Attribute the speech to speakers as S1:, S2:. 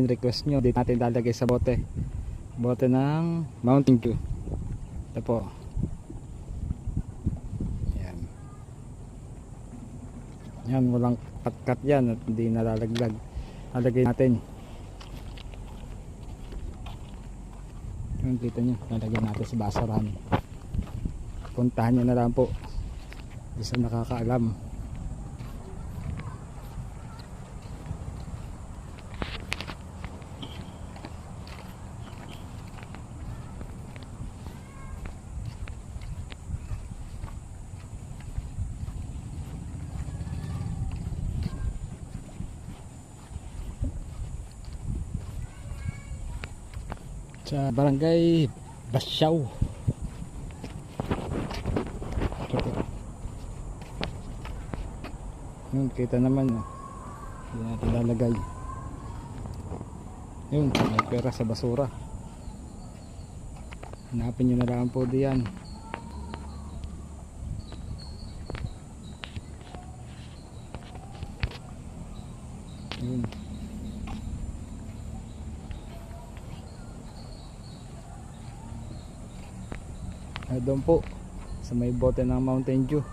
S1: request nyo, dito natin lalagay sa bote ng Mountain Dew. Ito po. Yan. Yan, walang cut yan at hindi nalalaglag. Lalagay natin. Yan, kita nyo, lalagay natin sa basurahan. Puntahan nyo na lang po. Hindi sa nakakaalam. Sa barangay Basyaw. Yun, kita naman. Hindi natin lalagay. Yun, may pera sa basura. Hanapin nyo na lang po diyan. Yun. Doon po sa may bote ng Mountain Dew.